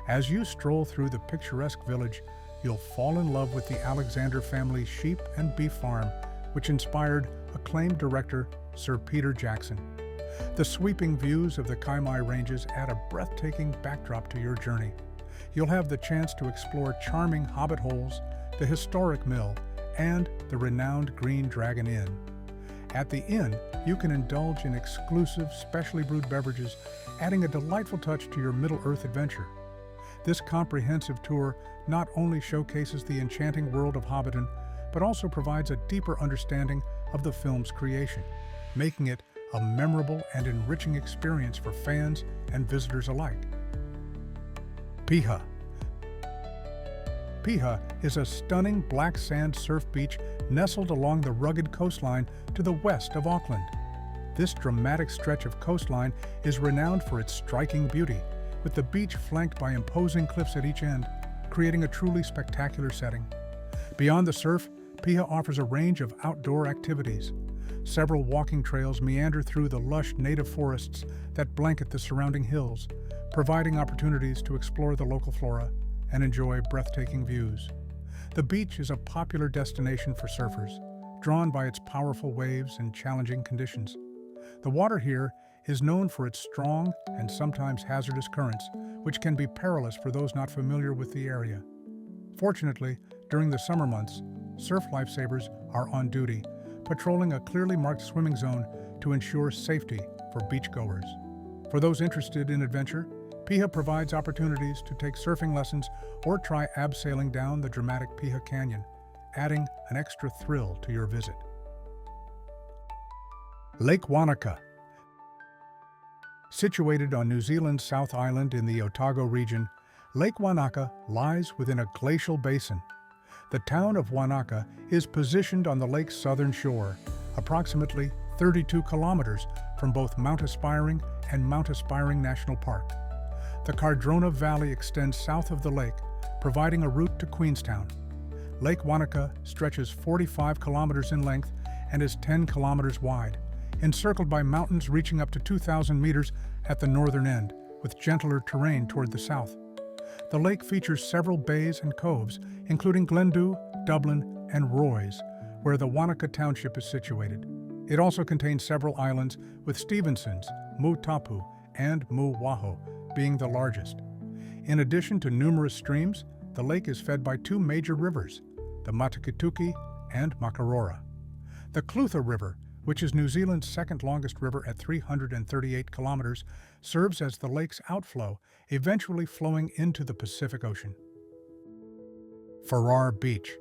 As you stroll through the picturesque village, you'll fall in love with the Alexander family's sheep and beef farm, which inspired acclaimed director Sir Peter Jackson. The sweeping views of the Kaimai Ranges add a breathtaking backdrop to your journey. You'll have the chance to explore charming hobbit holes, the historic mill, and the renowned Green Dragon Inn. At the inn, you can indulge in exclusive, specially brewed beverages, adding a delightful touch to your Middle-earth adventure. This comprehensive tour not only showcases the enchanting world of Hobbiton, but also provides a deeper understanding of the film's creation, making it a memorable and enriching experience for fans and visitors alike. Piha. Piha is a stunning black sand surf beach nestled along the rugged coastline to the west of Auckland. This dramatic stretch of coastline is renowned for its striking beauty, with the beach flanked by imposing cliffs at each end, creating a truly spectacular setting. Beyond the surf, Piha offers a range of outdoor activities. Several walking trails meander through the lush native forests that blanket the surrounding hills, providing opportunities to explore the local flora and enjoy breathtaking views. The beach is a popular destination for surfers, drawn by its powerful waves and challenging conditions. The water here is known for its strong and sometimes hazardous currents, which can be perilous for those not familiar with the area. Fortunately, during the summer months, surf lifesavers are on duty, patrolling a clearly marked swimming zone to ensure safety for beachgoers. For those interested in adventure, Piha provides opportunities to take surfing lessons or try abseiling down the dramatic Piha Canyon, adding an extra thrill to your visit. Lake Wanaka. Situated on New Zealand's South Island in the Otago region, Lake Wanaka lies within a glacial basin. The town of Wanaka is positioned on the lake's southern shore, approximately 32 kilometers from both Mount Aspiring and Mount Aspiring National Park. The Cardrona Valley extends south of the lake, providing a route to Queenstown. Lake Wanaka stretches 45 kilometers in length and is 10 kilometers wide, encircled by mountains reaching up to 2,000 meters at the northern end, with gentler terrain toward the south. The lake features several bays and coves, including Glendhu, Dublin, and Roy's, where the Wanaka Township is situated. It also contains several islands, with Stevenson's, Tapu, and Waho being the largest. In addition to numerous streams, the lake is fed by two major rivers, the Matukituki and Makarora. The Clutha River, which is New Zealand's second longest river at 338 kilometers, serves as the lake's outflow, eventually flowing into the Pacific Ocean. Farrar Beach.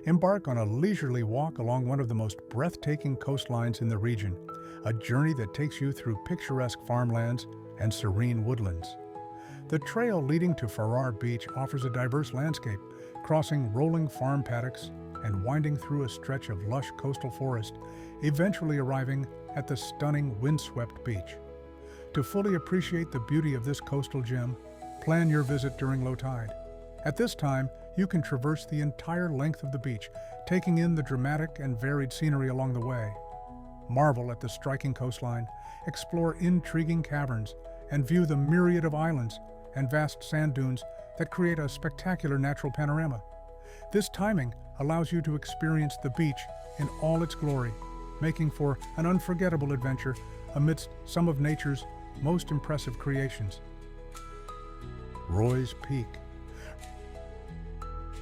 Embark on a leisurely walk along one of the most breathtaking coastlines in the region, a journey that takes you through picturesque farmlands and serene woodlands. The trail leading to Farrar Beach offers a diverse landscape, crossing rolling farm paddocks and winding through a stretch of lush coastal forest, eventually arriving at the stunning windswept beach. To fully appreciate the beauty of this coastal gem, plan your visit during low tide. At this time, you can traverse the entire length of the beach, taking in the dramatic and varied scenery along the way. Marvel at the striking coastline, explore intriguing caverns, and view the myriad of islands and vast sand dunes that create a spectacular natural panorama. This timing allows you to experience the beach in all its glory, making for an unforgettable adventure amidst some of nature's most impressive creations. Roy's Peak.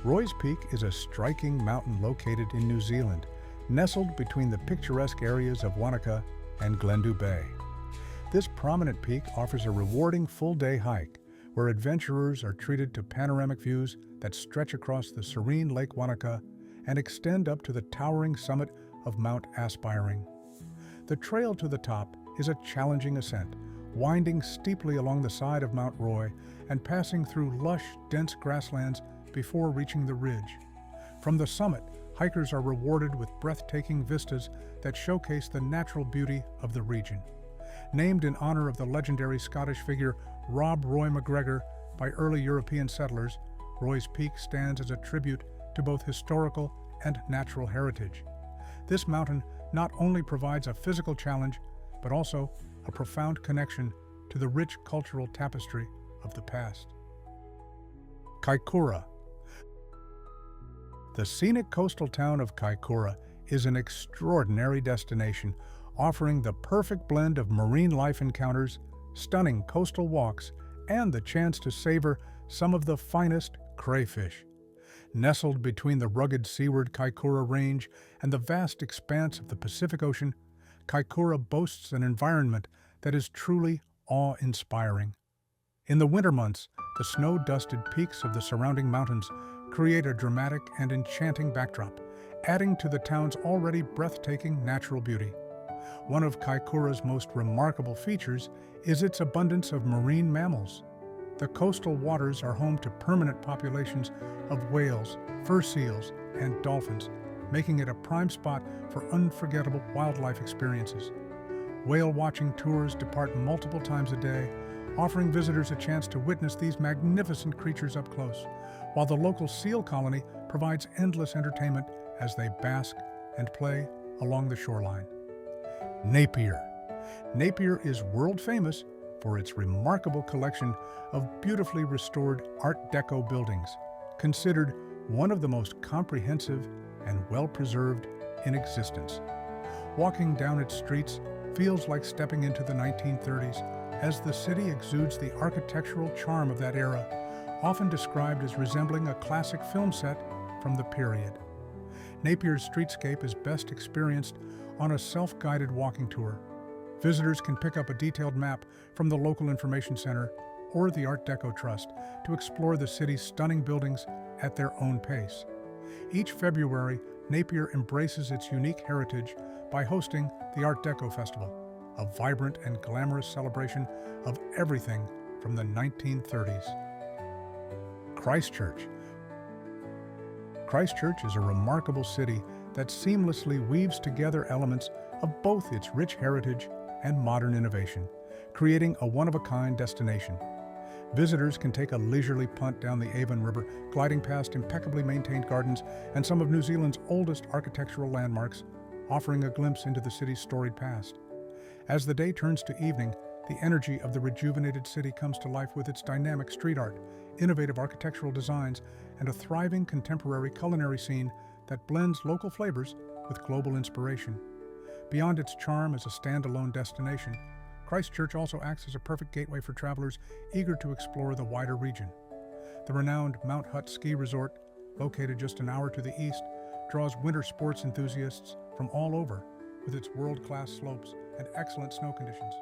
Roy's Peak is a striking mountain located in New Zealand, nestled between the picturesque areas of Wanaka and Glendu Bay. This prominent peak offers a rewarding full-day hike, where adventurers are treated to panoramic views that stretch across the serene Lake Wanaka and extend up to the towering summit of Mount Aspiring. The trail to the top is a challenging ascent, winding steeply along the side of Mount Roy and passing through lush, dense grasslands before reaching the ridge. From the summit, hikers are rewarded with breathtaking vistas that showcase the natural beauty of the region. Named in honor of the legendary Scottish figure Rob Roy MacGregor by early European settlers, Roy's Peak stands as a tribute to both historical and natural heritage. This mountain not only provides a physical challenge, but also a profound connection to the rich cultural tapestry of the past. Kaikoura. The scenic coastal town of Kaikoura is an extraordinary destination, offering the perfect blend of marine life encounters, stunning coastal walks, and the chance to savor some of the finest crayfish. Nestled between the rugged seaward Kaikoura Range and the vast expanse of the Pacific Ocean, Kaikoura boasts an environment that is truly awe-inspiring. In the winter months, the snow-dusted peaks of the surrounding mountains create a dramatic and enchanting backdrop, adding to the town's already breathtaking natural beauty. One of Kaikoura's most remarkable features is its abundance of marine mammals. The coastal waters are home to permanent populations of whales, fur seals, and dolphins, making it a prime spot for unforgettable wildlife experiences. Whale watching tours depart multiple times a day, offering visitors a chance to witness these magnificent creatures up close, while the local seal colony provides endless entertainment as they bask and play along the shoreline. Napier. Napier is world famous for its remarkable collection of beautifully restored Art Deco buildings, considered one of the most comprehensive and well-preserved in existence. Walking down its streets feels like stepping into the 1930s, as the city exudes the architectural charm of that era, often described as resembling a classic film set from the period. Napier's streetscape is best experienced on a self-guided walking tour. Visitors can pick up a detailed map from the local information center or the Art Deco Trust to explore the city's stunning buildings at their own pace. Each February, Napier embraces its unique heritage by hosting the Art Deco Festival, a vibrant and glamorous celebration of everything from the 1930s. Christchurch. Christchurch is a remarkable city that seamlessly weaves together elements of both its rich heritage and modern innovation, creating a one-of-a-kind destination. Visitors can take a leisurely punt down the Avon River, gliding past impeccably maintained gardens and some of New Zealand's oldest architectural landmarks, offering a glimpse into the city's storied past. As the day turns to evening, the energy of the rejuvenated city comes to life with its dynamic street art, innovative architectural designs, and a thriving contemporary culinary scene that blends local flavors with global inspiration. Beyond its charm as a standalone destination, Christchurch also acts as a perfect gateway for travelers eager to explore the wider region. The renowned Mount Hutt Ski Resort, located just an hour to the east, draws winter sports enthusiasts from all over with its world-class slopes and excellent snow conditions.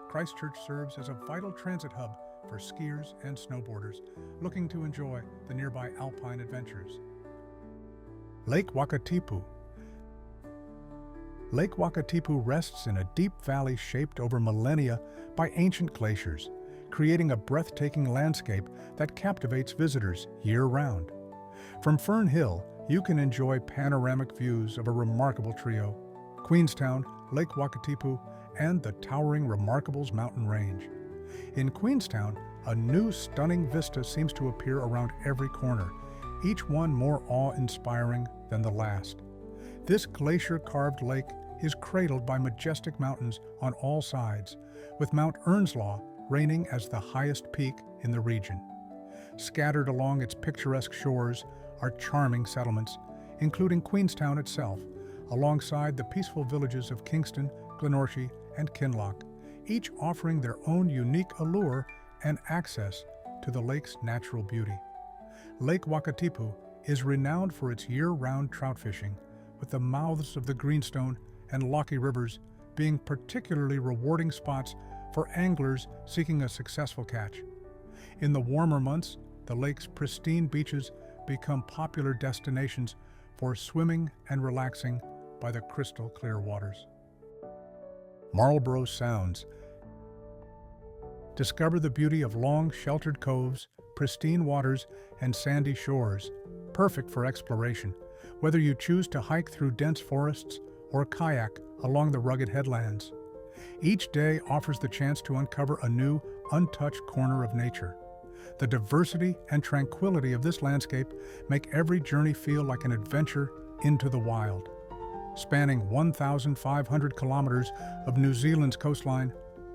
Christchurch serves as a vital transit hub for skiers and snowboarders looking to enjoy the nearby alpine adventures. Lake Wakatipu. Lake Wakatipu rests in a deep valley shaped over millennia by ancient glaciers, creating a breathtaking landscape that captivates visitors year-round. From Fern Hill, you can enjoy panoramic views of a remarkable trio: Queenstown, Lake Wakatipu, and the towering Remarkables mountain range. In Queenstown, a new stunning vista seems to appear around every corner, each one more awe-inspiring than the last. This glacier-carved lake is cradled by majestic mountains on all sides, with Mount Earnslaw reigning as the highest peak in the region. Scattered along its picturesque shores are charming settlements, including Queenstown itself, alongside the peaceful villages of Kingston, Glenorchy, and Kinloch, each offering their own unique allure and access to the lake's natural beauty. Lake Wakatipu is renowned for its year-round trout fishing, with the mouths of the Greenstone and Lochy rivers being particularly rewarding spots for anglers seeking a successful catch. In the warmer months, the lake's pristine beaches become popular destinations for swimming and relaxing by the crystal-clear waters. Marlborough Sounds. Discover the beauty of long, sheltered coves, pristine waters, and sandy shores, perfect for exploration, whether you choose to hike through dense forests or kayak along the rugged headlands. Each day offers the chance to uncover a new, untouched corner of nature. The diversity and tranquility of this landscape make every journey feel like an adventure into the wild. Spanning 1,500 kilometers of New Zealand's coastline,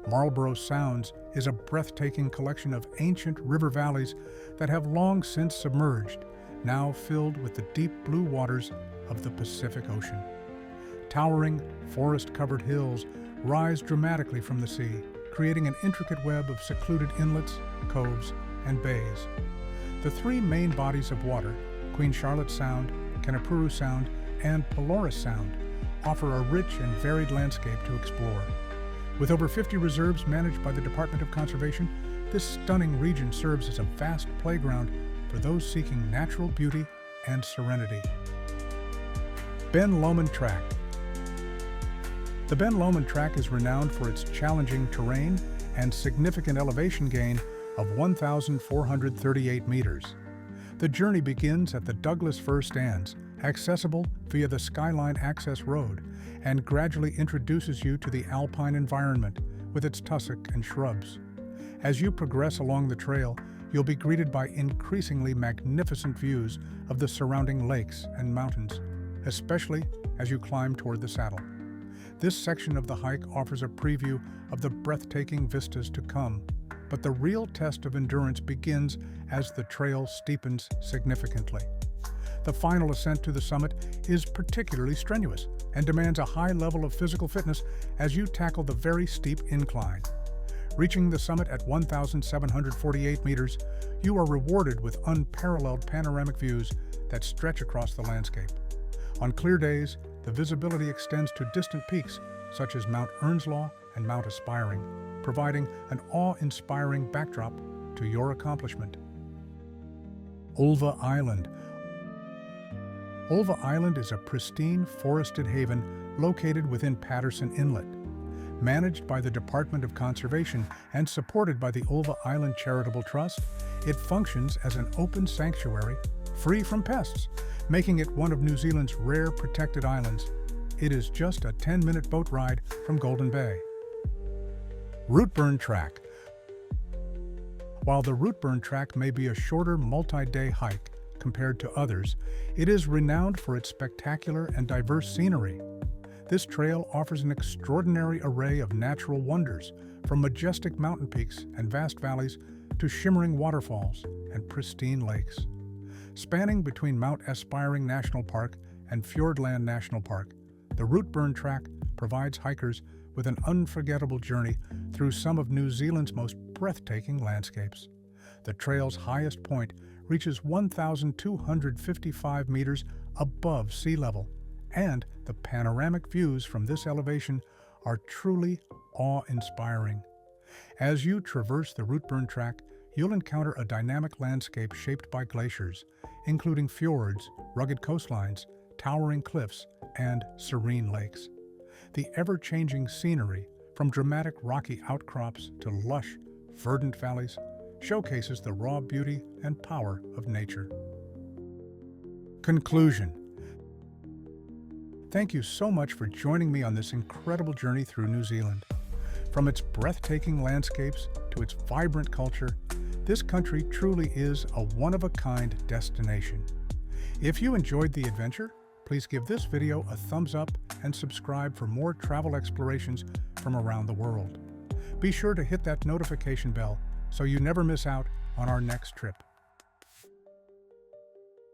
Marlborough Sounds is a breathtaking collection of ancient river valleys that have long since submerged, now filled with the deep blue waters of the Pacific Ocean. Towering, forest-covered hills rise dramatically from the sea, creating an intricate web of secluded inlets, coves, and bays. The three main bodies of water, Queen Charlotte Sound, Kanapuru Sound, and Pelorus Sound, offer a rich and varied landscape to explore. With over 50 reserves managed by the Department of Conservation, this stunning region serves as a vast playground for those seeking natural beauty and serenity. Ben Lomond Track. The Ben Lomond Track is renowned for its challenging terrain and significant elevation gain of 1,438 meters. The journey begins at the Douglas Fir Stands, accessible via the Skyline Access Road, and gradually introduces you to the alpine environment with its tussock and shrubs. As you progress along the trail, you'll be greeted by increasingly magnificent views of the surrounding lakes and mountains, especially as you climb toward the saddle. This section of the hike offers a preview of the breathtaking vistas to come, but the real test of endurance begins as the trail steepens significantly. The final ascent to the summit is particularly strenuous and demands a high level of physical fitness as you tackle the very steep incline. Reaching the summit at 1,748 meters, you are rewarded with unparalleled panoramic views that stretch across the landscape. On clear days, the visibility extends to distant peaks such as Mount Earnslaw and Mount Aspiring, providing an awe-inspiring backdrop to your accomplishment. Ulva Island. Ulva Island is a pristine forested haven located within Patterson Inlet. Managed by the Department of Conservation and supported by the Ulva Island Charitable Trust, it functions as an open sanctuary, free from pests, making it one of New Zealand's rare protected islands. It is just a 10-minute boat ride from Golden Bay. Routeburn Track. While the Routeburn Track may be a shorter multi-day hike compared to others, it is renowned for its spectacular and diverse scenery. This trail offers an extraordinary array of natural wonders, from majestic mountain peaks and vast valleys to shimmering waterfalls and pristine lakes. Spanning between Mount Aspiring National Park and Fiordland National Park, the Routeburn Track provides hikers with an unforgettable journey through some of New Zealand's most breathtaking landscapes. The trail's highest point reaches 1,255 meters above sea level, and the panoramic views from this elevation are truly awe-inspiring. As you traverse the Routeburn Track, you'll encounter a dynamic landscape shaped by glaciers, including fjords, rugged coastlines, towering cliffs, and serene lakes. The ever-changing scenery, from dramatic rocky outcrops to lush, verdant valleys, showcases the raw beauty and power of nature. Conclusion. Thank you so much for joining me on this incredible journey through New Zealand. From its breathtaking landscapes to its vibrant culture, this country truly is a one-of-a-kind destination. If you enjoyed the adventure, please give this video a thumbs up and subscribe for more travel explorations from around the world. Be sure to hit that notification bell so you never miss out on our next trip.